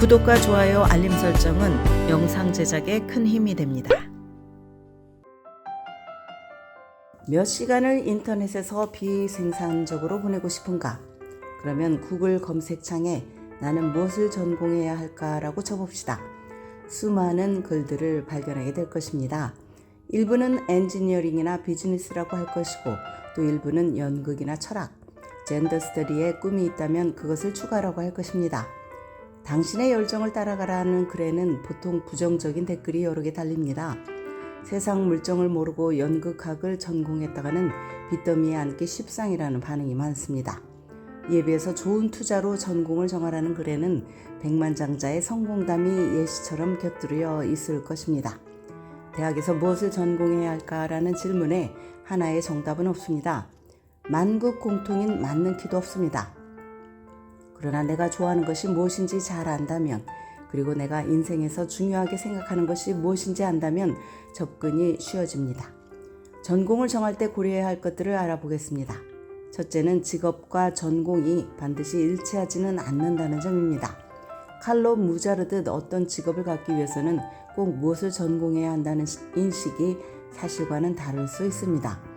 구독과 좋아요, 알림 설정은 영상 제작에 큰 힘이 됩니다. 몇 시간을 인터넷에서 비생산적으로 보내고 싶은가? 그러면 구글 검색창에 나는 무엇을 전공해야 할까라고 쳐봅시다. 수많은 글들을 발견하게 될 것입니다. 일부는 엔지니어링이나 비즈니스라고 할 것이고 또 일부는 연극이나 철학, 젠더 스터디에 꿈이 있다면 그것을 추가라고 할 것입니다. 당신의 열정을 따라가라는 글에는 보통 부정적인 댓글이 여러 개 달립니다. 세상 물정을 모르고 연극학을 전공했다가는 빚더미에 앉기 십상이라는 반응이 많습니다. 이에 비해서 좋은 투자로 전공을 정하라는 글에는 백만장자의 성공담이 예시처럼 곁들여 있을 것입니다. 대학에서 무엇을 전공해야 할까라는 질문에 하나의 정답은 없습니다. 만국 공통인 맞는 키도 없습니다. 그러나 내가 좋아하는 것이 무엇인지 잘 안다면, 그리고 내가 인생에서 중요하게 생각하는 것이 무엇인지 안다면 접근이 쉬워집니다. 전공을 정할 때 고려해야 할 것들을 알아보겠습니다. 첫째는 직업과 전공이 반드시 일치하지는 않는다는 점입니다. 칼로 무자르듯 어떤 직업을 갖기 위해서는 꼭 무엇을 전공해야 한다는 인식이 사실과는 다를 수 있습니다.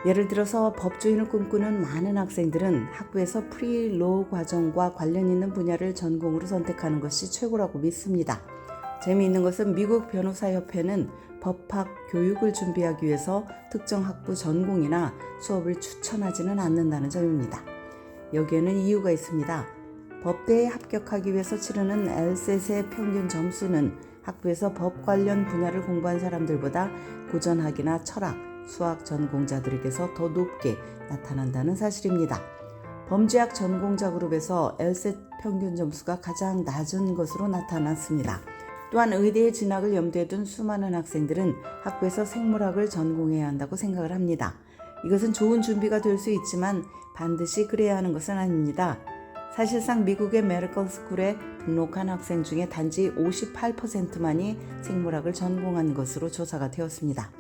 예를 들어서 법조인을 꿈꾸는 많은 학생들은 학부에서 프리로우 과정과 관련 있는 분야를 전공으로 선택하는 것이 최고라고 믿습니다. 재미있는 것은 미국 변호사협회는 법학 교육을 준비하기 위해서 특정 학부 전공이나 수업을 추천하지는 않는다는 점입니다. 여기에는 이유가 있습니다. 법대에 합격하기 위해서 치르는 LSAT의 평균 점수는 학부에서 법 관련 분야를 공부한 사람들보다 고전학이나 철학, 수학 전공자들에게서 더 높게 나타난다는 사실입니다. 범죄학 전공자 그룹에서 LSAT 평균 점수가 가장 낮은 것으로 나타났습니다. 또한 의대에 진학을 염두에 둔 수많은 학생들은 학부에서 생물학을 전공해야 한다고 생각을 합니다. 이것은 좋은 준비가 될 수 있지만 반드시 그래야 하는 것은 아닙니다. 사실상 미국의 메디컬 스쿨에 등록한 학생 중에 단지 58%만이 생물학을 전공한 것으로 조사가 되었습니다.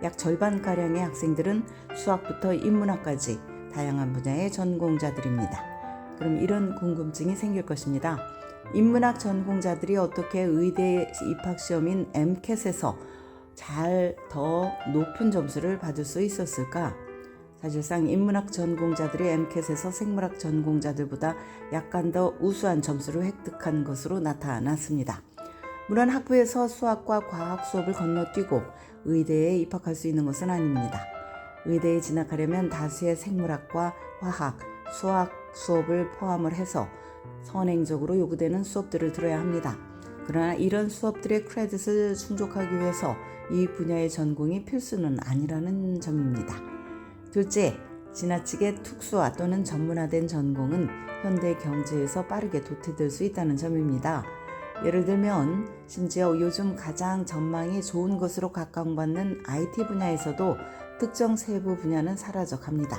약 절반가량의 학생들은 수학부터 인문학까지 다양한 분야의 전공자들입니다. 그럼 이런 궁금증이 생길 것입니다. 인문학 전공자들이 어떻게 의대 입학시험인 MCAT에서 더 높은 점수를 받을 수 있었을까? 사실상 인문학 전공자들이 MCAT에서 생물학 전공자들보다 약간 더 우수한 점수를 획득한 것으로 나타났습니다. 물론 학부에서 수학과 과학 수업을 건너뛰고 의대에 입학할 수 있는 것은 아닙니다. 의대에 진학하려면 다수의 생물학과 화학, 수학 수업을 포함을 해서 선행적으로 요구되는 수업들을 들어야 합니다. 그러나 이런 수업들의 크레딧을 충족하기 위해서 이 분야의 전공이 필수는 아니라는 점입니다. 둘째, 지나치게 특수화 또는 전문화된 전공은 현대 경제에서 빠르게 도태될 수 있다는 점입니다. 예를 들면 심지어 요즘 가장 전망이 좋은 것으로 각광받는 IT 분야에서도 특정 세부 분야는 사라져갑니다.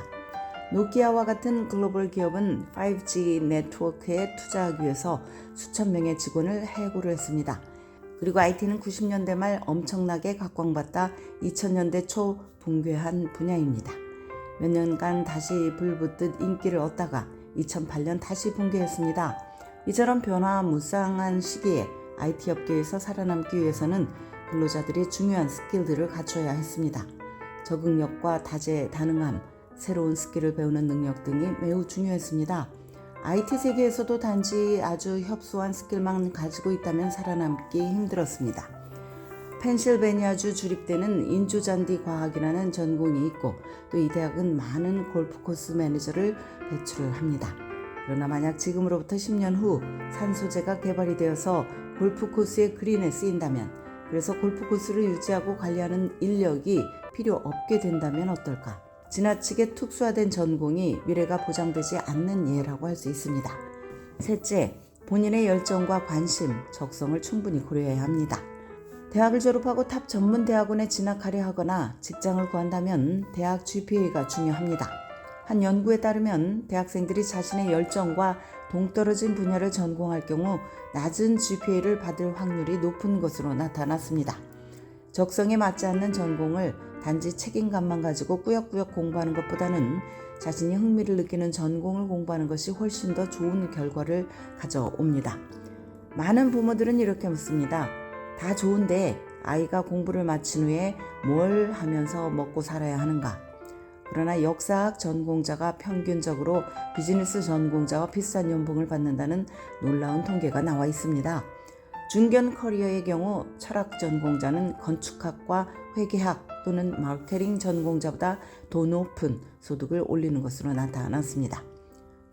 노키아와 같은 글로벌 기업은 5G 네트워크에 투자하기 위해서 수천 명의 직원을 해고를 했습니다. 그리고 IT는 90년대 말 엄청나게 각광받다 2000년대 초 붕괴한 분야입니다. 몇 년간 다시 불붙듯 인기를 얻다가 2008년 다시 붕괴했습니다. 이처럼 변화무쌍한 시기에 IT 업계에서 살아남기 위해서는 근로자들이 중요한 스킬들을 갖춰야 했습니다. 적응력과 다재다능함, 새로운 스킬을 배우는 능력 등이 매우 중요했습니다. IT 세계에서도 단지 아주 협소한 스킬만 가지고 있다면 살아남기 힘들었습니다. 펜실베니아주 주립대는 인조잔디 과학이라는 전공이 있고 또 이 대학은 많은 골프 코스 매니저를 배출을 합니다. 그러나 만약 지금으로부터 10년 후 산소재가 개발이 되어서 골프 코스의 그린에 쓰인다면, 그래서 골프 코스를 유지하고 관리하는 인력이 필요 없게 된다면 어떨까? 지나치게 특수화된 전공이 미래가 보장되지 않는 예라고 할 수 있습니다. 셋째, 본인의 열정과 관심, 적성을 충분히 고려해야 합니다. 대학을 졸업하고 탑 전문 대학원에 진학하려 하거나 직장을 구한다면 대학 GPA가 중요합니다. 한 연구에 따르면 대학생들이 자신의 열정과 동떨어진 분야를 전공할 경우 낮은 GPA를 받을 확률이 높은 것으로 나타났습니다. 적성에 맞지 않는 전공을 단지 책임감만 가지고 꾸역꾸역 공부하는 것보다는 자신이 흥미를 느끼는 전공을 공부하는 것이 훨씬 더 좋은 결과를 가져옵니다. 많은 부모들은 이렇게 묻습니다. 다 좋은데 아이가 공부를 마친 후에 뭘 하면서 먹고 살아야 하는가? 그러나 역사학 전공자가 평균적으로 비즈니스 전공자와 비슷한 연봉을 받는다는 놀라운 통계가 나와 있습니다. 중견 커리어의 경우 철학 전공자는 건축학과 회계학 또는 마케팅 전공자보다 더 높은 소득을 올리는 것으로 나타났습니다.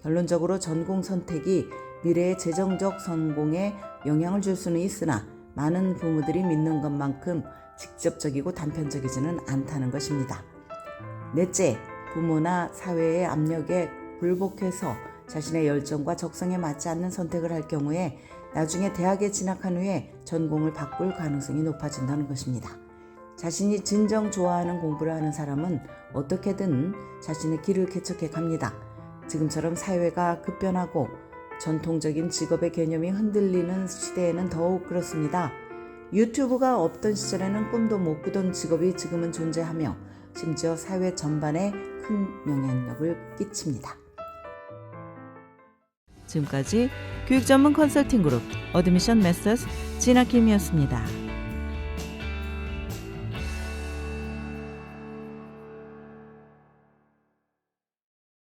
결론적으로 전공 선택이 미래의 재정적 성공에 영향을 줄 수는 있으나 많은 부모들이 믿는 것만큼 직접적이고 단편적이지는 않다는 것입니다. 넷째, 부모나 사회의 압력에 굴복해서 자신의 열정과 적성에 맞지 않는 선택을 할 경우에 나중에 대학에 진학한 후에 전공을 바꿀 가능성이 높아진다는 것입니다. 자신이 진정 좋아하는 공부를 하는 사람은 어떻게든 자신의 길을 개척해 갑니다. 지금처럼 사회가 급변하고 전통적인 직업의 개념이 흔들리는 시대에는 더욱 그렇습니다. 유튜브가 없던 시절에는 꿈도 못 꾸던 직업이 지금은 존재하며 심지어 사회 전반에 큰 영향력을 끼칩니다. 지금까지 교육 전문 컨설팅 그룹 어드미션 메서스 진아킴이었습니다.